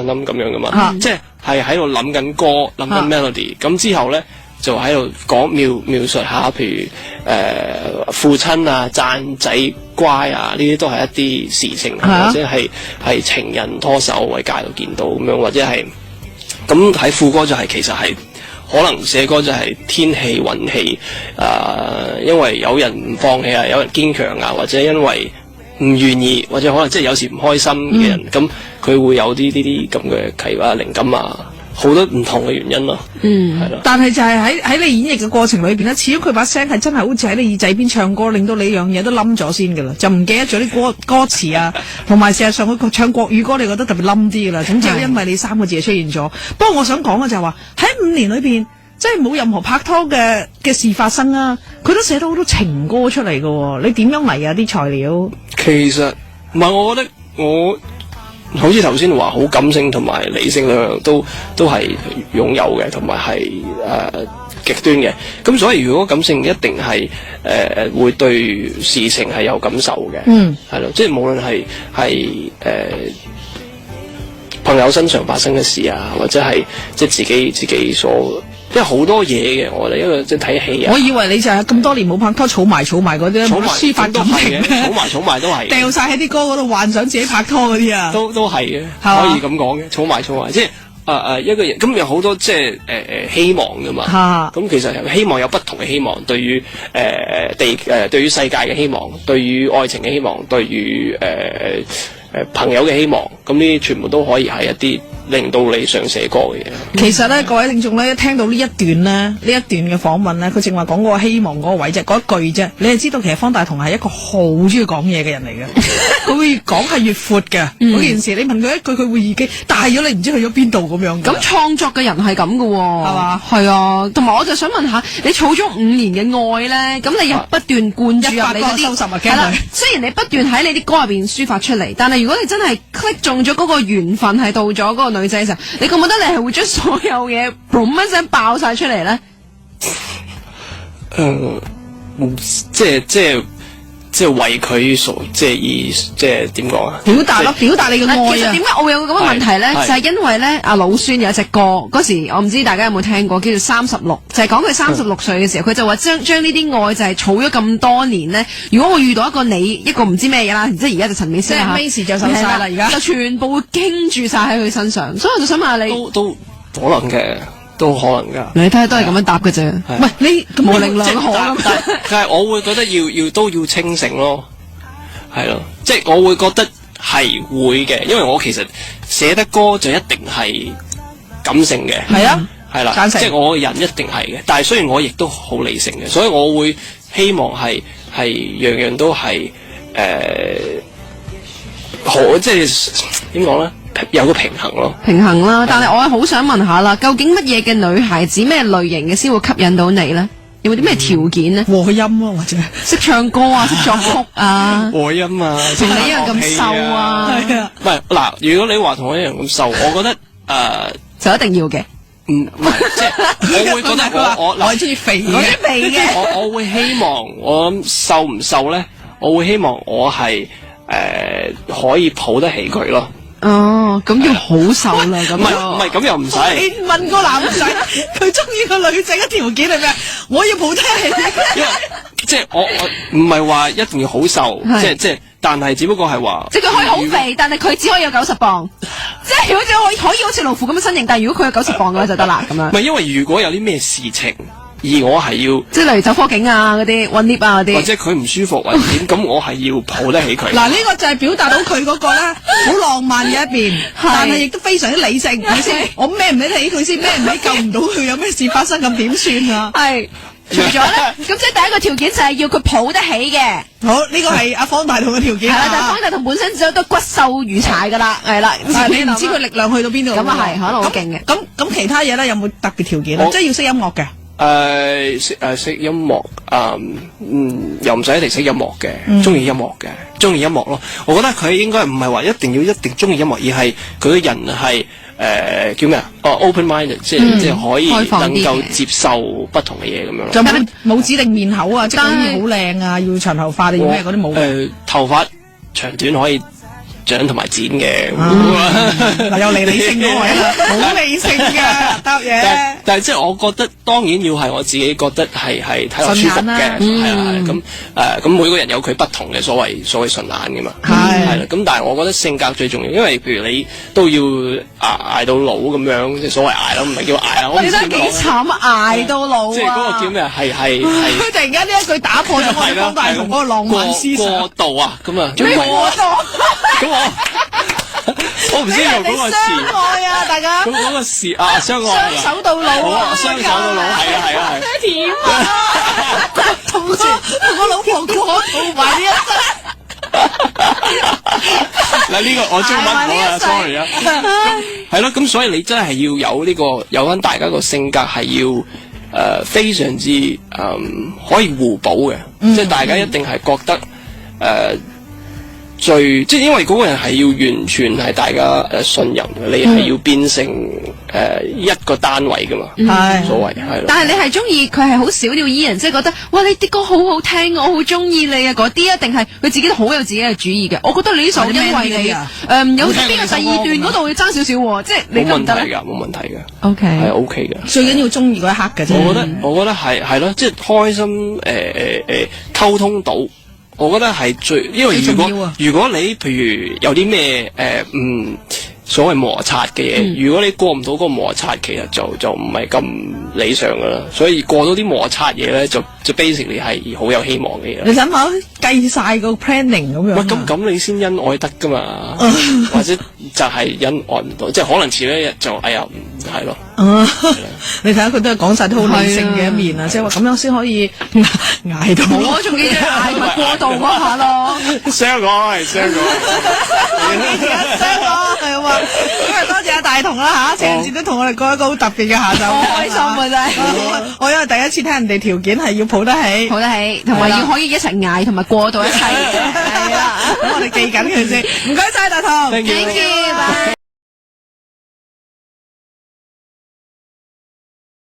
咁樣噶嘛，即係喺度諗緊歌，諗緊 melody，咁之後咧就喺度講描述下，譬如父親啊讚仔乖啊，呢啲都係一啲事情，或者係情人拖手喺街度見到咁樣，或者係咁喺副歌就係其實係可能寫歌就係天氣運氣，因為有人唔放棄啊，有人堅強啊，或者因為唔願意，或者可能即係有時唔開心嘅人，咁佢會有呢啲咁嘅啟發靈感啊，好多唔同嘅原因咯。係咯。但係就係喺你演繹嘅過程裏邊咧，始終佢把聲係真係好似喺你耳仔邊唱歌，令到你樣嘢都冧咗先噶啦，就唔記得咗啲歌詞啊，同埋事實上佢唱國語歌，你覺得特別冧啲噶啦。總之因為你3個字出現咗。不過我想講嘅就係話喺5年裏邊，即係冇任何拍拖嘅事發生啊，佢都寫到好多情歌出嚟噶。你點樣嚟啊啲材料？其實唔係，我覺得我好似頭先話好感性同埋理性兩樣都係擁有嘅，同埋係極端嘅。咁所以如果感性一定係會對事情係有感受嘅，係咯，即係無論係朋友身上發生嘅事啊，或者係即係自己所。因為好多嘢嘅，我哋因為即係睇戲啊。我以為你就係咁多年冇拍拖，儲埋嗰啲抒發感情儲埋都係掉晒喺啲歌嗰度，幻想自己拍拖嗰啲啊。都係嘅，可以咁講嘅，儲埋，即係一個人咁有好多即係希望噶嘛。咁其實希望有不同嘅希望，對於對於世界嘅希望，對於愛情嘅希望，對於朋友嘅希望，咁呢啲全部都可以係一啲令到你想寫歌嘅嘢。其實咧，各位聽眾咧，聽到呢一段嘅訪問咧，佢正話講嗰個希望嗰個位啫，嗰一句啫，你係知道其實方大同係一個好中意講嘢嘅人嚟嘅，佢會越講係越闊嘅。嗰件事你問佢一句，佢會已經大咗，你唔知去咗邊度咁樣。咁創作嘅人係咁嘅，係嘛？係啊，同埋我就想問下，你儲咗5年嘅愛咧，咁你又不斷灌注入你嗰啲，係啦。雖然你不斷喺你啲歌入邊抒發出嚟，但係如果你真係 click 中咗嗰個緣分係到咗嗰個女仔嘅時候，你覺唔覺得你係會將所有嘢 boom 一聲爆晒出嚟咧？即係為佢所即係點講啊？表達你嘅愛啊！其實點解我會有咁嘅問題咧？就係因為咧，阿老孫有一隻歌，嗰時我唔知大家有冇聽過，叫做36，就係講佢36歲嘅時候，佢就話將呢啲愛就係儲咗咁多年咧。如果我遇到一個唔知咩嘢啦，即係而家就陳美詩啦，即係 Macy 就收晒啦，而家就全部會傾住晒喺佢身上，所以我就想問下你，都可能嘅。都可能噶，你睇下都係咁樣答嘅啫。唔係你模棱兩可咁，但係我會覺得都要清醒咯，係咯，即係我會覺得係會嘅，因為我其實寫得歌就一定係感性嘅，係啊，係啦，即係我個人一定係嘅，但係雖然我亦都好理性嘅，所以我會希望係樣樣都係好，即係點講咧？有個平衡咯，平衡啦。但係我好想問下啦，究竟乜嘢嘅女孩子咩類型嘅先會吸引到你咧？有冇啲咩條件咧？和音啊，或者識唱歌啊，識作曲啊，和音啊，同你一樣咁瘦啊，係啊。唔係嗱，如果你話同我一樣咁瘦，我覺得就一定要嘅。唔係，即係我會覺得我係中意肥嘅，我會希望我瘦唔瘦咧？我會希望我係可以抱得起佢咯。哦，咁要好瘦啦，咁唔係咁又唔使。你問個男仔，佢中意個女仔嘅條件係咩？我要抱得起。即係我唔係話一定要好瘦，即係，但係只不過係話，即係佢可以好肥，但係佢只可以有90磅。即係如果可以好似老虎咁嘅身形，但係如果佢有90磅嘅話就得啦，咁樣。唔係因為如果有啲咩事情，而我係要，即係例如走火警啊嗰啲，搵 lift 啊嗰啲，或者佢唔舒服或者點，咁我係要抱得起佢。嗱，呢個就係表達到佢嗰個咧好浪漫嘅一邊，但係亦都非常之理性，係咪先？我孭唔起佢先，孭唔起救唔到佢，有咩事發生咁點算啊？係。除咗咧，咁即係第一個條件就係要佢抱得起嘅。好，呢個係阿方大同嘅條件。係啦，但係方大同本身就都骨瘦如柴噶啦，係啦。但係你唔知佢力量去到邊度。咁啊係，可能好勁嘅。咁其他嘢咧有冇特別條件咧？即係要識音樂嘅。識音樂，又唔使一定識音樂嘅，中意音樂嘅，中意音樂咯。我覺得佢應該唔係話一定中意音樂，而係佢個人係叫咩啊？open minded，即係可以能夠接受不同嘅嘢咁樣。就冇指定面口啊，即係要好靚啊，要長頭髮定要咩嗰啲冇。頭髮長短可以獎同埋剪嘅。嗱，又嚟理性嗰位啦，好理性㗎答嘢。但係即係我覺得當然要係我自己覺得係睇落舒服嘅，係啊，咁每個人有佢不同嘅所謂順眼㗎嘛，係啦。咁但係我覺得性格最重要，因為譬如你都要捱到老咁樣，即係所謂捱啦，唔係叫捱啦。你真係幾慘捱到老啊！即係嗰個叫咩？係佢突然間呢一句打破咗我哋方大同嗰個浪漫思想。過度啊，咁啊，咩過度？咁我唔知用嗰個詞。相愛啊，大家。咁嗰個詞啊，相愛。雙手到老啊！雙手到老，係啊。甜啊！同個老婆過度埋呢一生。嗱，呢個我中文好啊 ，sorry 啊。係咯，咁所以你真係要有呢個有翻大家個性格係要非常之可以互補嘅，即係大家一定係覺得即係因為嗰個人係要完全係大家信任嘅，你係要變成一個單位噶嘛，所謂係咯。但係你係中意佢係好小鳥依人，即係覺得哇你啲歌好好聽，我好中意你啊嗰啲啊，定係佢自己都好有自己嘅主意嘅？我覺得你呢首因為你有邊個第二段嗰度要爭少少，即係你得唔得咧？冇問題㗎 ，OK 係 OK 嘅。最緊要中意嗰一刻嘅啫。我覺得係咯，即係開心溝通到。我覺得係因為如果你譬如有啲咩所謂摩擦嘅嘢，如果你過唔到嗰個摩擦，其實就唔係咁理想噶啦。所以過到啲摩擦嘢咧，就 basically 係好有希望嘅嘢。你諗下計晒個 planning 咁樣。喂，咁你先恩愛得噶嘛？或者就係恩愛唔到，即係可能遲一日就哎呀係咯。你睇下佢都係講晒啲好理性嘅一面啊，即係話咁樣先可以捱到。我仲記得捱埋過度嗰下咯。相愛相愛係嘛？今日多謝阿大同啦嚇，情人節都同我哋過一個好特別嘅下晝，好開心啊真係。我因為第一次聽人哋條件係要抱得起，同埋要可以一齊捱，同埋過到一齊嘅。係啦，咁我哋記緊佢先。唔該晒大同 ，thank you，拜。